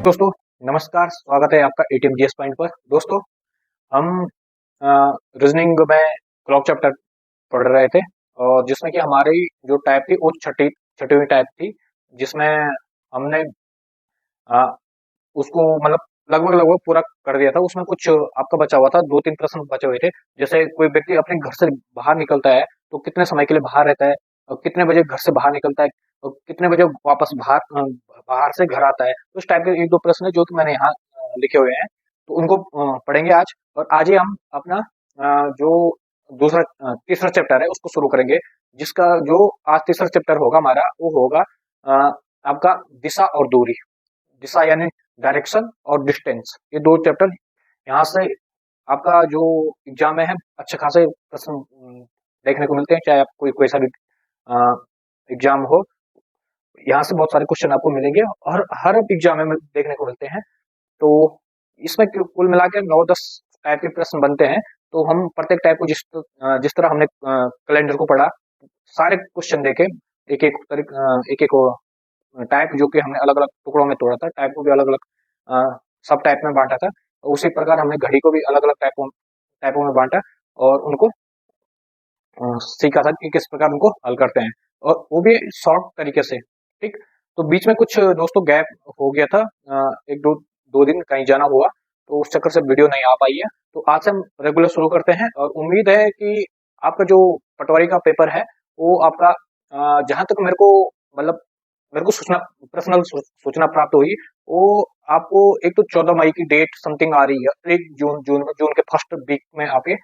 दोस्तों नमस्कार, स्वागत है आपका एटीएम जीएस पॉइंट पर। दोस्तों हम रीजनिंग में क्लॉक चैप्टर पढ़ रहे थे और जिसमें कि हमारी जो टाइप थी वो छठवीं टाइप थी, जिसमें हमने अ, उसको मतलब लगभग लगभग पूरा कर दिया था। उसमें कुछ आपका बचा हुआ था, 2-3 प्रश्न बचे हुए थे। जैसे कोई व्यक्ति अपने घर से बाहर निकलता है तो कितने समय के लिए बाहर रहता है, और कितने बजे घर से बाहर निकलता है, और कितने बजे वापस बाहर से घर आता है। तो इस टाइप के 1-2 प्रश्न है जो कि मैंने यहाँ लिखे हुए हैं, तो उनको पढ़ेंगे आज। और आज ही हम अपना जो तीसरा चैप्टर है उसको शुरू करेंगे, जिसका जो आज तीसरा चैप्टर होगा हमारा वो होगा अ, आपका दिशा और दूरी। दिशा यानी डायरेक्शन और डिस्टेंस, ये 2 चैप्टर यहाँ से आपका जो एग्जाम में है अच्छे खासे प्रश्न देखने को मिलते हैं। चाहे आप कोई सा भी एग्जाम हो, यहाँ से बहुत सारे क्वेश्चन आपको मिलेंगे और हर एग्जाम में देखने को मिलते हैं। तो इसमें कुल मिला के 9-10 टाइप के प्रश्न बनते हैं। तो हम प्रत्येक टाइप को जिस तरह हमने कैलेंडर को पढ़ा, सारे क्वेश्चन देखे, एक एक टाइप जो कि हमने अलग अलग टुकड़ों में तोड़ा था, टाइप को भी अलग अलग सब टाइप में बांटा था। उसी प्रकार हमने घड़ी को भी अलग अलग टाइपों में बांटा और उनको सीखा था कि किस प्रकार उनको हल करते हैं, और वो भी शॉर्ट तरीके से। ठीक, तो बीच में कुछ दोस्तों गैप हो गया था, एक दो दिन कहीं जाना हुआ, तो उस चक्कर से वीडियो नहीं आ पाई है। तो आज से हम रेगुलर शुरू करते हैं और उम्मीद है कि आपका जो पटवारी का पेपर है वो आपका जहां तक मेरे को सूचना पर्सनल सूचना प्राप्त हुई, वो आपको एक तो 14 मई की डेट समथिंग आ रही है, एक जून के फर्स्ट वीक में आपके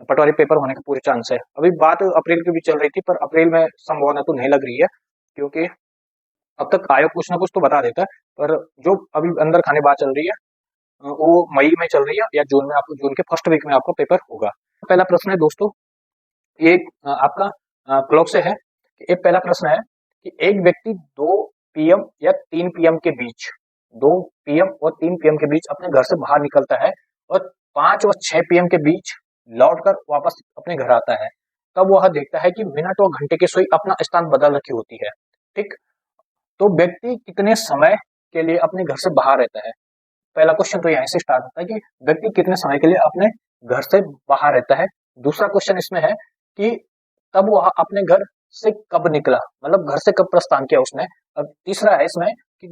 पटवारी पेपर होने के पूरे चांस है। अभी बात अप्रैल की भी चल रही थी, पर अप्रैल में संभावना तो नहीं लग रही है, क्योंकि अब तक आयोग कुछ ना कुछ तो बता देता है। पर जो अभी अंदर खाने बात चल रही है वो मई में चल रही है, या जून में, आपको जून के फर्स्ट वीक में आपका पेपर होगा। पहला प्रश्न है दोस्तों, ये आपका क्लॉक से है। एक पहला प्रश्न है कि एक व्यक्ति 2 PM या 3 PM के बीच, 2 PM और 3 PM के बीच अपने घर से बाहर निकलता है और 5 और 6 PM के बीच लौटकर वापस अपने घर आता है। तब वह देखता है कि मिनट और घंटे की सुई अपना स्थान बदल रखी होती है। ठीक, तो व्यक्ति कितने समय के लिए अपने घर से बाहर रहता है? पहला क्वेश्चन तो यहीं से स्टार्ट होता है कि व्यक्ति कितने समय के लिए अपने घर से बाहर रहता है। दूसरा क्वेश्चन इसमें है कि तब वह अपने घर से कब निकला, मतलब घर से कब प्रस्थान किया उसने। और तीसरा है इसमें कि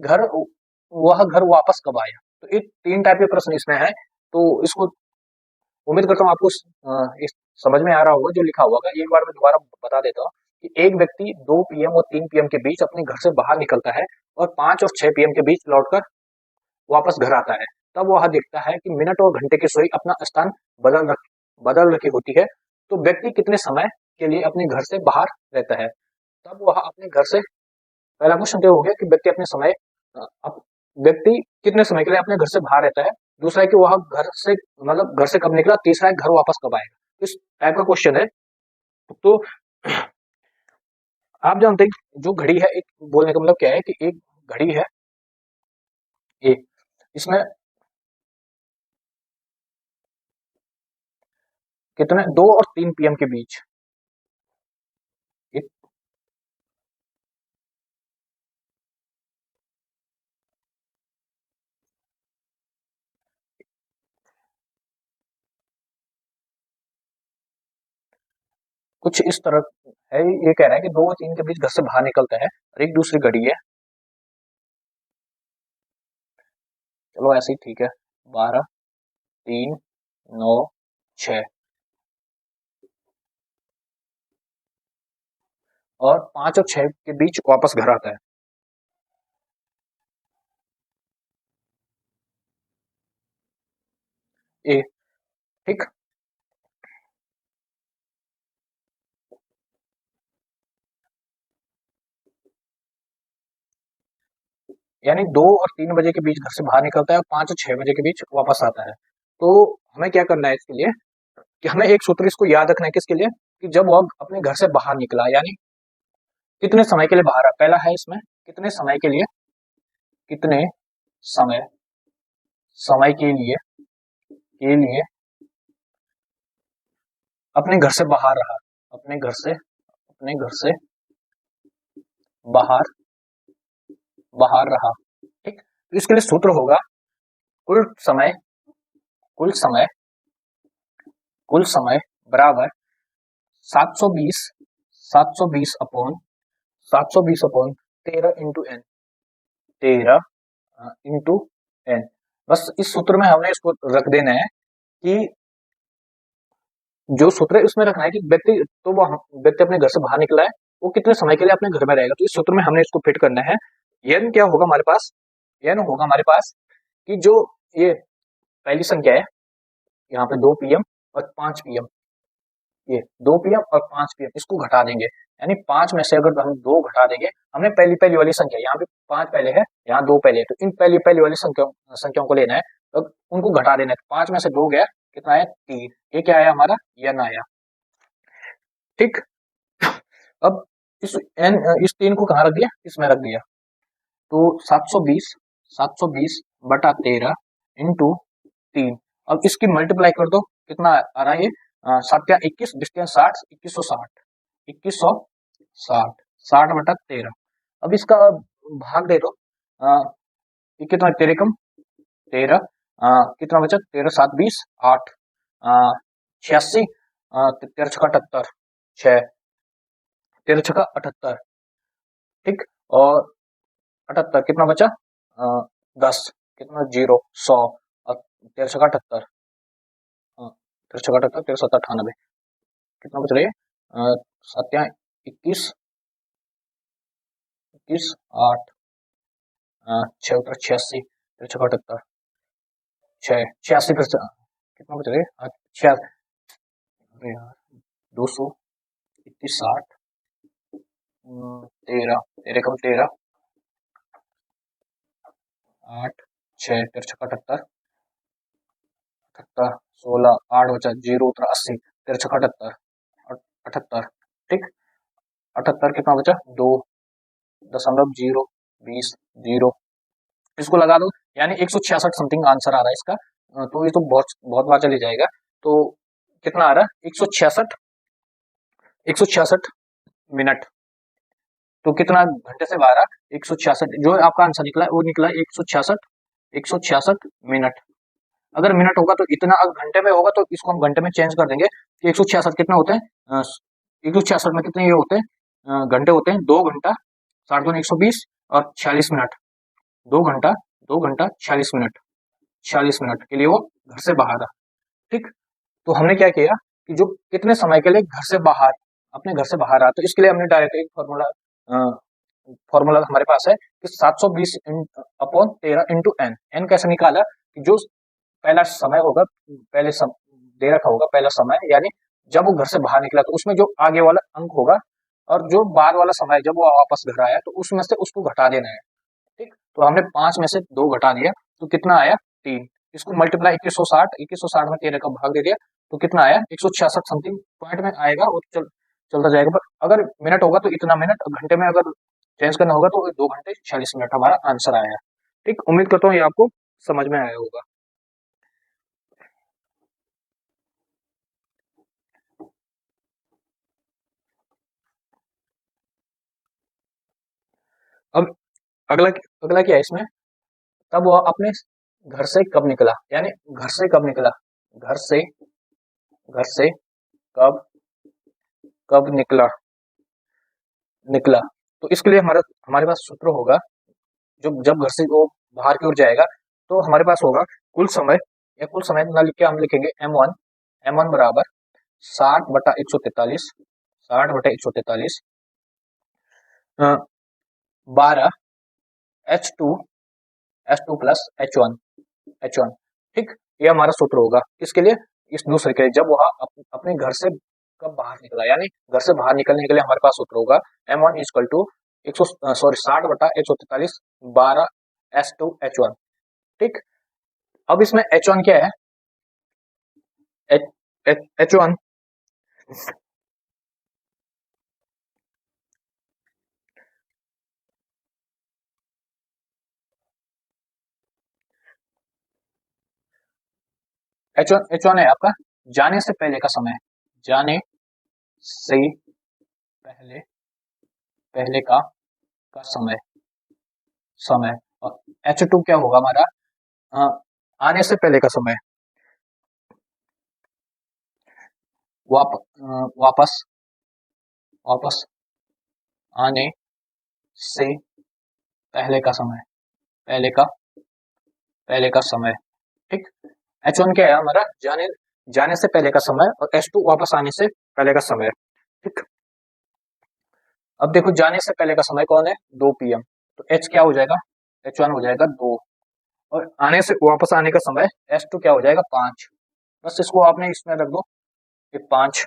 वह घर वापस कब आया। तो ये 3 टाइप के प्रश्न इसमें है। तो इसको उम्मीद करता हूँ आपको इस समझ में आ रहा होगा जो लिखा हुआ है। एक बार मैं दोबारा बता देता हूँ कि एक व्यक्ति 2 PM और 3 PM के बीच अपने घर से बाहर निकलता है और 5 और 6 PM के बीच लौटकर वापस घर आता है। तब वह देखता है कि मिनट और घंटे की सुई अपना स्थान बदल रखी होती है। तो व्यक्ति कितने समय के लिए अपने घर से बाहर रहता है? तब वह अपने घर से, पहला क्वेश्चन तो हो गया कि व्यक्ति कितने समय के लिए अपने घर से बाहर रहता है। दूसरा है कि वह घर से कब निकला। तीसरा है घर वापस कब आएगा। इस टाइप का क्वेश्चन है। तो आप जानते हैं जो घड़ी है, एक बोलने का मतलब क्या है कि एक घड़ी है, एक इसमें कितने 2 और 3 PM के बीच, एक कुछ इस तरह है। ये कह रहा है कि 2 और 3 के बीच घर से बाहर निकलता है और एक दूसरी घड़ी है, चलो ऐसे ही ठीक है, 12, 3, 9, 6 और 5 और 6 के बीच वापस घर आता है। ए, ठीक, यानी 2 और 3 बजे के बीच घर से बाहर निकलता है और 5 और 6 बजे के बीच वापस आता है। तो हमें क्या करना है इसके लिए, कि हमें एक सूत्र इसको याद रखना है। किसके लिए? कि जब वह अपने घर से बाहर निकला, यानी कितने समय के लिए बाहर है। पहला है इसमें कितने समय के लिए, कितने समय समय के लिए अपने घर से बाहर रहा, अपने घर से बाहर बाहर रहा। ठीक, तो इसके लिए सूत्र होगा कुल समय कुल समय कुल समय बराबर 720 720 upon 720 upon 13 into n 13 into n. बस इस सूत्र में हमने इसको रख देना है कि जो सूत्र है उसमें रखना है कि व्यक्ति अपने घर से बाहर निकला है, वो कितने समय के लिए अपने घर में रहेगा। तो इस सूत्र में हमने इसको फिट करना है। एन क्या होगा हमारे पास, एन होगा हमारे पास कि जो ये पहली संख्या है यहाँ पे 2 पीएम और 5 पीएम, ये 2 पीएम और 5 पीएम इसको घटा देंगे, यानी 5 में से अगर हम 2 घटा देंगे, हमने पहली पहली वाली संख्या यहाँ पे 5 पहले है, यहाँ 2 पहले है, तो इन पहली पहली वाली संख्याओं को लेना है, तो उनको घटा देना है। 5 में से 2 गया, कितना आया 3, ये क्या आया हमारा एन आया। ठीक, अब इस 3 को कहाँ रख दिया, इसमें रख दिया, तो 720 बटा 13 इंटू 3। अब इसकी मल्टीप्लाई कर दो, कितना आ रहा है ये 7 या 21 डिस्टेंस 60, 2160 60 बटा 13। अब इसका भाग दे दो, ये कितना 13 कम 13, कितना बचा 13 7 20 8 86 13 छक्का 78 6 13 छक्का 78। ठीक, और 78 कितना बचा 10, कितना 0 100 और 13 छक्का 78 13 छक्का 78 13 7 98, कितना बच रही है 7 या 21 8 6 उतर 86 13 छक्का 78 6 86 कितना बच रही है 6 यार 200 21 60 13 13 कम 13 8 6 13 छक्का 78 78 16 8 बचा 0 उतरा 80 13 छक्का 78 78। ठीक, 78 कितना बचा 2.0 20 इसको लगा दो, यानी 166 समथिंग आंसर आ रहा है इसका। तो ये तो बहुत बहुत बार चले जाएगा, तो कितना आ रहा है 166 मिनट, तो कितना घंटे से 12 166, जो आपका आंसर निकला है वो निकला 166 मिनट। अगर मिनट होगा तो इतना, अगर घंटे में होगा तो इसको हम घंटे में चेंज कर देंगे कि 166 कितना होते हैं 166 में कितने ये होते हैं घंटे होते हैं 2 घंटा 60 और 46 मिनट, 2 घंटा 46 मिनट के लिए वो घर से बाहर है। ठीक, तो हमने क्या किया कि जो कितने समय के लिए घर से बाहर, अपने घर से बाहर आ, तो इसके लिए हमने डायरेक्ट एक फॉर्मूला हमारे पास है कि 720 अपॉन 13 इंटू एन। एन कैसे निकाला कि जो पहला समय होगा, दे रखा होगा पहला समय, यानी जब वो घर से बाहर निकला तो उसमें जो आगे वाला अंक होगा, और जो बाद वाला समय जब वो वापस घर आया तो उसमें से उसको घटा देना है। ठीक, तो हमने 5 में से 2 घटा दिया, तो कितना आया 3। इसको मल्टीप्लाई 2160 में 13 का भाग दे दिया, तो कितना आया 166 समथिंग पॉइंट में आएगा, वो चलता जाएगा। पर अगर मिनट होगा तो इतना मिनट, घंटे में अगर चेंज करना होगा तो 2 घंटे 46 मिनट हमारा आंसर आया। ठीक, उम्मीद करता हूँ ये आपको समझ में आया होगा। अब अगला अगला क्या है इसमें, तब वह अपने घर से कब निकला, यानी घर से कब निकला, घर से कब कब निकला निकला। तो इसके लिए हमारे पास सूत्र होगा, जो जब घर से वो बाहर की ओर जाएगा तो हमारे पास होगा कुल समय, या कुल समय ना लिख के हम लिखेंगे m1 बराबर 60 बटा 143 12 H2 प्लस H1। ठीक, ये हमारा सूत्र होगा इसके लिए, इस दूसरे के लिए जब वह अपने घर से कब बाहर निकला, यानी घर से बाहर निकलने के लिए हमारे पास सूत्र होगा m1 इक्वल टू 60 बटा 143 12 H2 ठीक, अब इसमें H1 क्या है, H1 H1 है आपका जाने से पहले का समय, जाने से पहले पहले का समय। और H2 क्या होगा हमारा आने से पहले का समय, वापस वापस आने से पहले का समय, पहले का समय। ठीक, H1 क्या है हमारा, जाने से पहले का समय, और H2 वापस आने से पहले का समय। ठीक, अब देखो जाने से पहले का समय कौन है, 2 PM, तो H क्या हो जाएगा, H1 हो जाएगा 2, और आने से वापस आने का समय H2 क्या हो जाएगा 5। बस इसको आपने इसमें रख दो, ये 5।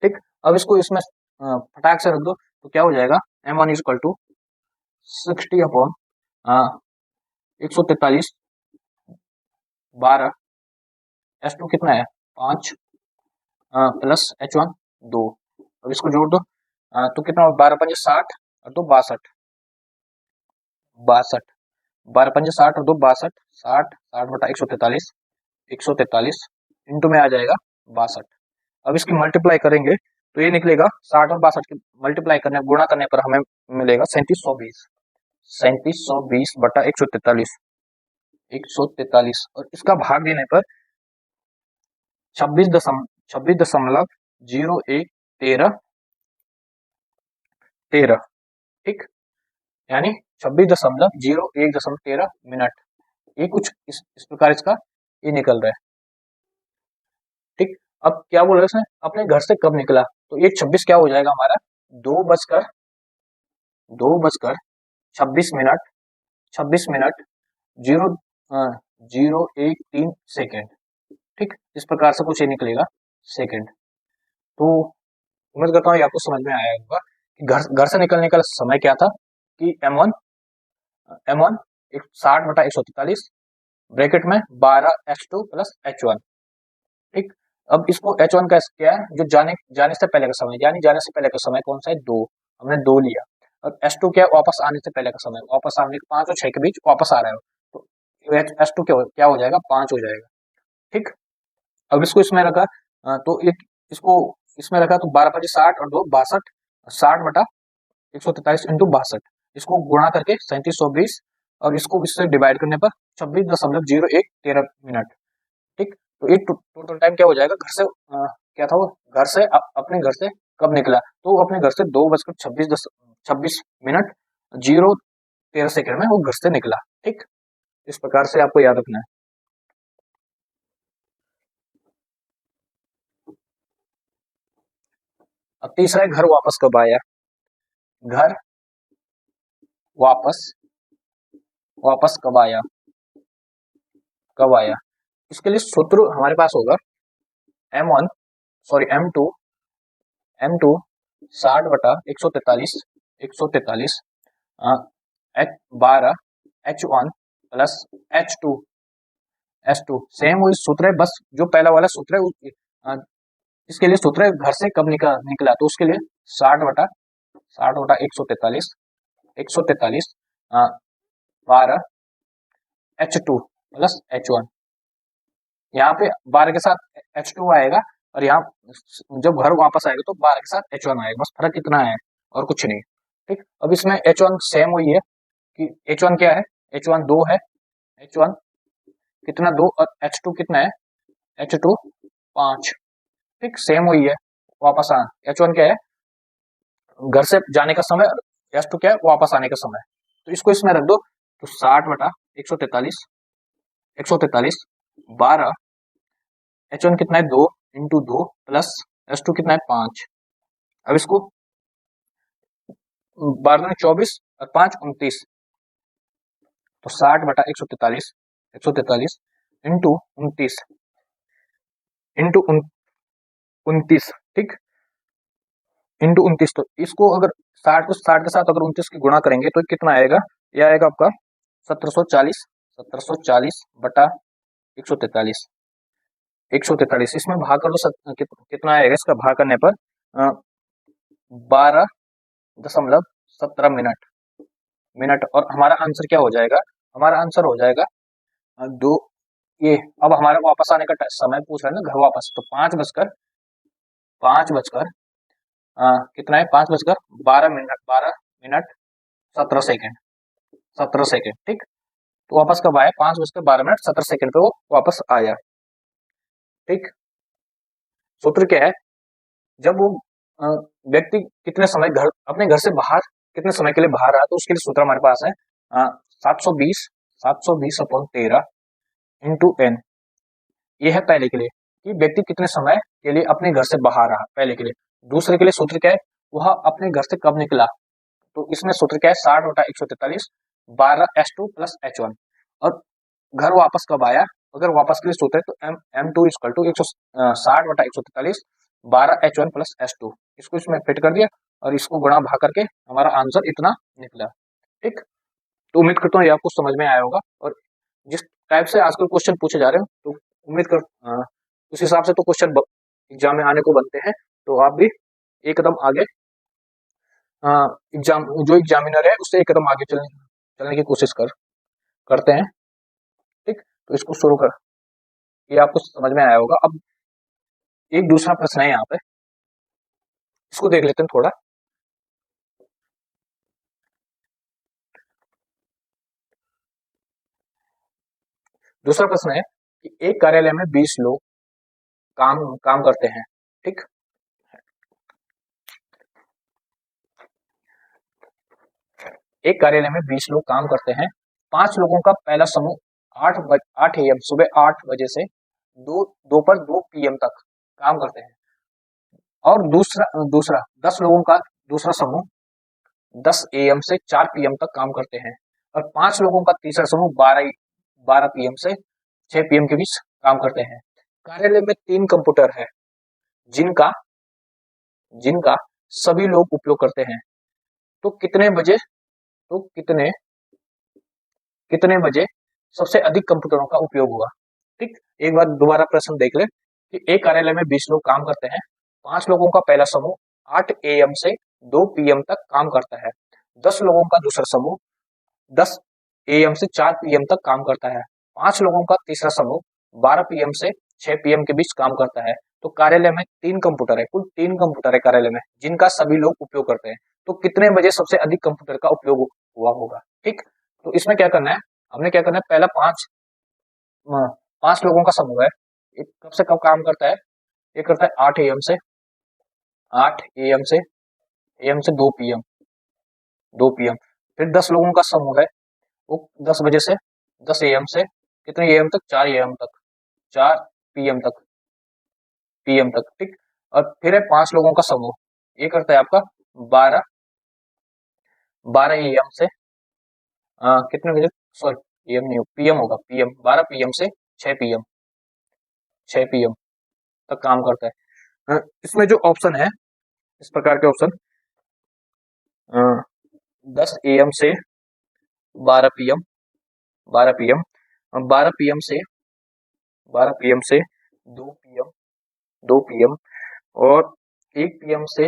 ठीक, अब इसको इसमें फटाक से रख दो, तो क्या हो जाएगा, M1 is equal to 60 upon 143 12, H2 कितना है 5 प्लस H1 2। अब इसको जोड़ दो, तो कितना हो, 12 पंजे 60 और 2 62, 12 पंजे 60 और 2 62, 60 60 बटा 143, 143 इंटू में आ जाएगा 62। अब इसकी मल्टीप्लाई करेंगे तो ये निकलेगा 60 और 62 की मल्टीप्लाई करने, गुणा करने पर हमें मिलेगा 3720, 3720 बटा 143, 143, और इसका भाग देने पर 26.0113, ठीक, यानी 26.0113 मिनट। ये कुछ इस प्रकार इसका ये निकल रहा है। ठीक, अब क्या बोल रहे हैं इसमें, अपने घर से कब निकला, तो ये 26 क्या हो जाएगा हमारा, 2 बजकर 26 मिनट 0.013 सेकेंड। ठीक, इस प्रकार से कुछ ये निकलेगा सेकेंड। तो उम्मीद करता हूँ ये आपको समझ में आया होगा कि घर से निकलने का समय क्या था, कि M1 60 बटा 143 ब्रैकेट में 12 H2 प्लस H1। ठीक, अब इसको H1 का क्या है, जो जाने से पहले का समय, यानी जाने से पहले का समय कौन सा है, 2, हमने 2 लिया। और H2 क्या है, वापस आने से पहले का समय, वापस आने के 5 और 6 के बीच वापस आ रहा है, तो H2 क्या हो जाएगा, 5 हो जाएगा। ठीक, अब इसको इसमें रखा, तो इसको इसमें रखा, तो 12 पचे 60 और 2 62, 60 बटा 143 इंटू 62, इसको गुणा करके 3720, और इसको इससे डिवाइड करने पर 26.0113 मिनट। ठीक, तो ये टोटल टाइम क्या हो जाएगा, घर से क्या था वो, घर से अपने घर से कब निकला, तो अपने घर से 2 बजकर 26 मिनट 0.13 सेकेंड में वो घर से निकला। ठीक, इस प्रकार से आपको याद रखना है। अब तीसरा है, घर वापस कब आया, घर वापस कब आया, इसके लिए सूत्र हमारे पास होगा M1 सॉरी M2 60 बटा 143 12 H1 प्लस H2 सेम वही सूत्र है, बस जो पहला वाला सूत्र है इसके लिए सूत्र है घर से कब निकला, तो उसके लिए 60 बटा 143 12 H2 प्लस H1, यहाँ पे 12 के साथ H2 आएगा, और यहाँ जब घर वापस आएगा तो 12 के साथ H1 आएगा, बस फर्क इतना है और कुछ नहीं। ठीक, अब इसमें H1 सेम वही है कि H1 क्या है, H1 2 है, H1 कितना 2, और H2 कितना है, H2 5। ठीक, सेम वही है, वापस आ H1 क्या है, घर से जाने का समय, H2 क्या है, वापस आने का समय। तो इसको इसमें रख दो, तो 60 बटा 143 12 H1 कितना है 2 इंटू 2 प्लस H2 कितना है 5। अब इसको 12 24 और 5 29, तो 60 बटा 143 इंटू 29 इंटू 29, ठीक, इंटू 29, तो इसको अगर 60 के साथ अगर 29 की गुणा करेंगे तो कितना आएगा, यह आएगा आपका 1740 बटा 143, इसमें भाग कर दो, कितना आएगा, इसका भाग करने पर 12.17 मिनट, और हमारा आंसर क्या हो जाएगा, हमारा आंसर हो जाएगा दो, ये अब हमारा वापस आने का समय पूछ रहा है ना, घर वापस, तो 5 बजकर कितना है, 5 बजकर 12 मिनट 17 सेकेंड, ठीक, तो वापस कब आया, 5:12:17 पे वो वापस आया। ठीक, सूत्र क्या है, जब वो अ, व्यक्ति कितने समय घर अपने घर से बाहर कितने समय के लिए बाहर रहा, तो उसके लिए सूत्र हमारे पास है 720 इंटू एन। ये है पहले के लिए कि व्यक्ति कितने समय के लिए अपने घर से बाहर रहा, पहले के लिए। दूसरे के लिए सूत्र क्या है, वह अपने घर से कब निकला, तो इसमें सूत्र क्या है 60/143 12s2 प्लस h1। और घर वापस कब आया, अगर वापस के लिए सूत्र है तो m2 equal to 160/143 12h1 plus h2। इसको इसमें फिट कर दिया और इसको गुणा भाग करके हमारा आंसर इतना निकला। ठीक, तो उम्मीद करता हूँ ये आपको समझ में आया होगा। और जिस टाइप से आजकल क्वेश्चन पूछे जा रहे हैं, तो उम्मीद कर उस हिसाब से तो क्वेश्चन एग्जाम में आने को बनते हैं। तो आप भी एक कदम आगे एग्जाम जो एग्जामिनर है उससे एक कदम आगे चलने की कोशिश करते हैं। ठीक, तो इसको शुरू कर, ये आपको समझ में आया होगा। अब एक दूसरा प्रश्न है यहाँ पे, इसको देख लेते हैं थोड़ा। दूसरा प्रश्न है कि एक कार्यालय में 20 लोग काम करते हैं। ठीक, एक कार्यालय में 20 लोग काम करते हैं। 5 लोगों का पहला समूह 8 AM सुबह 8 बजे से दोपहर 2 PM तक काम करते हैं। और दूसरा दूसरा 10 लोगों का दूसरा समूह 10 AM से 4 PM तक काम करते हैं। और 5 लोगों का तीसरा समूह 12 PM से 6 PM के बीच काम करते हैं। कार्यालय में 3 कंप्यूटर है जिनका जिनका सभी लोग उपयोग करते हैं। तो कितने कितने बजे सबसे अधिक कंप्यूटरों का उपयोग हुआ। ठीक, एक बार दोबारा प्रश्न देख ले कि एक कार्यालय में 20 लोग काम करते हैं। 5 लोगों का पहला समूह 8 AM से 2 PM तक काम करता है। 10 लोगों का दूसरा समूह 10 AM से 4 PM तक काम करता है। 5 लोगों का तीसरा समूह 12 PM से 6 PM के बीच काम करता है। तो कार्यालय में 3 कंप्यूटर है, कुल 3 कंप्यूटर है कार्यालय में जिनका सभी लोग उपयोग करते हैं। तो कितने बजे सबसे अधिक कंप्यूटर का उपयोग हुआ होगा। ठीक, तो इसमें क्या करना है, हमने क्या करना है, पहला 5 लोगों का समूह है, ये कब से कब काम करता है, ये करता है 8 AM से 2 PM। फिर 10 लोगों का समूह है, वो 10 बजे से 10 AM से कितने AM तक, 4 AM तक, 4 PM तक। ठीक, और फिर है 5 लोगों का समूह, ये करता है आपका 12 AM से कितने बजे, सॉरी AM नहीं हो, PM होगा, PM 12 PM से 6 PM तक काम करता है। इसमें जो ऑप्शन है, इस प्रकार के ऑप्शन 10 AM से 12 PM 12 PM 12 PM से 2 PM और 1 PM से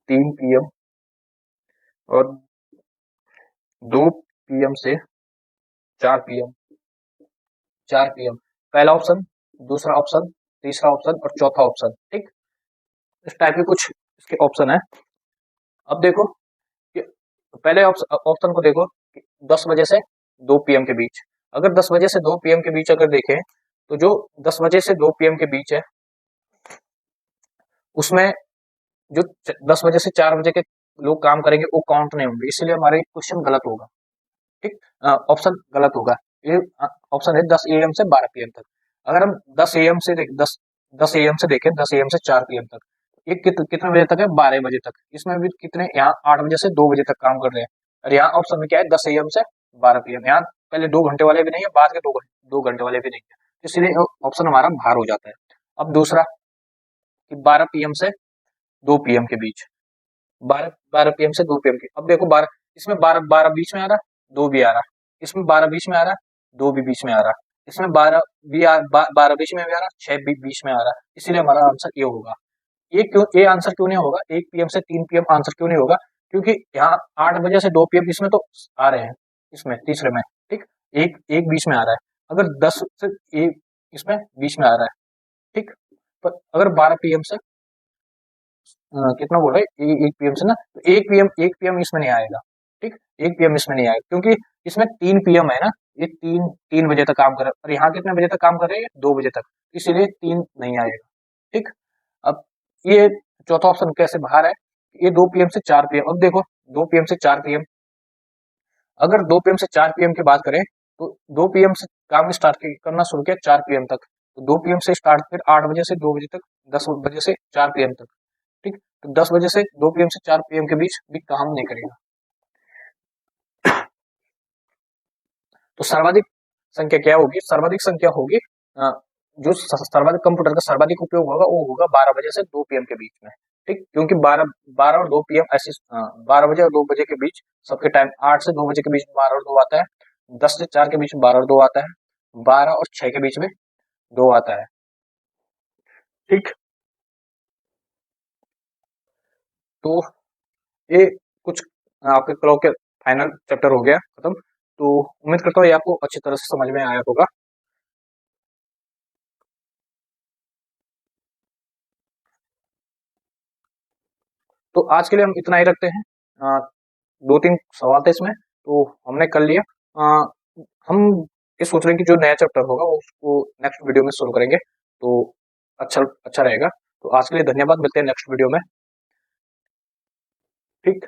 3 PM और 2 PM से 4 PM। पहला ऑप्शन, दूसरा ऑप्शन, तीसरा ऑप्शन और चौथा ऑप्शन। ठीक, इस टाइप के कुछ इसके ऑप्शन है। अब देखो कि पहले ऑप्शन को देखो, 10 बजे से 2 PM के बीच। अगर 10 बजे से 2 PM के बीच अगर देखें, तो जो 10 बजे से 2 PM के बीच है, उसमें जो 10 बजे से 4 बजे के लोग काम करेंगे वो काउंट नहीं होंगे, इसलिए हमारा क्वेश्चन गलत होगा। ठीक, ऑप्शन गलत होगा। ये ऑप्शन है 10 AM से 12 PM तक। अगर हम 10 AM से 10 AM से देखें, 10 AM से 4 PM तक, ये कितने बजे तक है, 12 बजे तक। इसमें भी कितने, यहाँ 8 बजे से 2 बजे तक काम कर रहे हैं। और यहाँ ऑप्शन में क्या है, 10 AM से 12 PM। यहाँ पहले 2 घंटे वाले भी नहीं है, बाद के 2 घंटे वाले भी नहीं है, इसलिए ऑप्शन हमारा बाहर हो जाता है। अब दूसरा कि 12 PM से 2 PM के बीच, 12 PM से 2 PM के। अब देखो 12, इसमें 12 बीच में आ रहा, 2 भी आ रहा, इसमें 12 बीच में आ रहा, 2 भी बीच में आ रहा, इसमें 12 बीच में भी आ रहा, 6 भी बीच में आ रहा, इसलिए हमारा आंसर ये होगा। ये आंसर क्यों नहीं होगा, 1 PM से 3 PM आंसर क्यों नहीं होगा, क्योंकि यहाँ 8 बजे से 2 PM इसमें तो आ रहे हैं, इसमें तीसरे में। ठीक, एक बीच में आ रहा है। अगर 10 से एक इसमें बीच में आ रहा है। ठीक, पर अगर 12 PM से कितना बोल रहे हैं, 1 PM से ना, तो 1 PM इसमें नहीं आएगा। ठीक, 1 पीएम इसमें नहीं आएगा, क्योंकि इसमें 3 पीएम है ना, ये 3 बजे तक काम कर रहा है, और यहाँ कितने बजे तक काम कर रहे हैं, 2 बजे तक, इसीलिए 3 नहीं आएगा। ठीक। अब ये चौथा ऑप्शन कैसे बाहर है, ये 2 पीएम से 4 पीएम। अब देखो 2 पीएम से 4 पीएम, अगर 2 पीएम से 4 पीएम की बात करें, तो 2 पीएम से काम स्टार्ट करना शुरू किया 4 पीएम तक, तो 2 पीएम से स्टार्ट, फिर 8 बजे से 2 बजे तक, 10 बजे से 4 पीएम तक। ठीक। तो 10 बजे से 2 पीएम से 4 पीएम के बीच भी काम नहीं करेगा। तो सर्वाधिक संख्या क्या होगी, सर्वाधिक संख्या होगी जो सर्वाधिक कंप्यूटर का सर्वाधिक उपयोग होगा वो होगा 12 बजे से 2 पीएम के बीच में। ठीक, क्योंकि 12 और 2 पीएम ऐसी 12 बजे और 2 बजे के बीच सबके टाइम, 8 से 2 बजे के बीच में 12 और 2 आता है, 10 से 4 के बीच में 12 और 2 आता है, 12 और 6 के बीच में 2 आता है। ठीक। तो ये कुछ आपके क्लॉक के फाइनल चैप्टर हो गया खत्म। तो उम्मीद करता हूँ ये आपको अच्छी तरह से समझ में आया होगा। तो आज के लिए हम इतना ही रखते हैं। 2-3 सवाल थे इसमें, तो हमने कर लिया। हम ये सोच रहे हैं कि जो नया चैप्टर होगा वो उसको नेक्स्ट वीडियो में शुरू करेंगे, तो अच्छा अच्छा रहेगा। तो आज के लिए धन्यवाद, मिलते हैं नेक्स्ट वीडियो में। ठीक।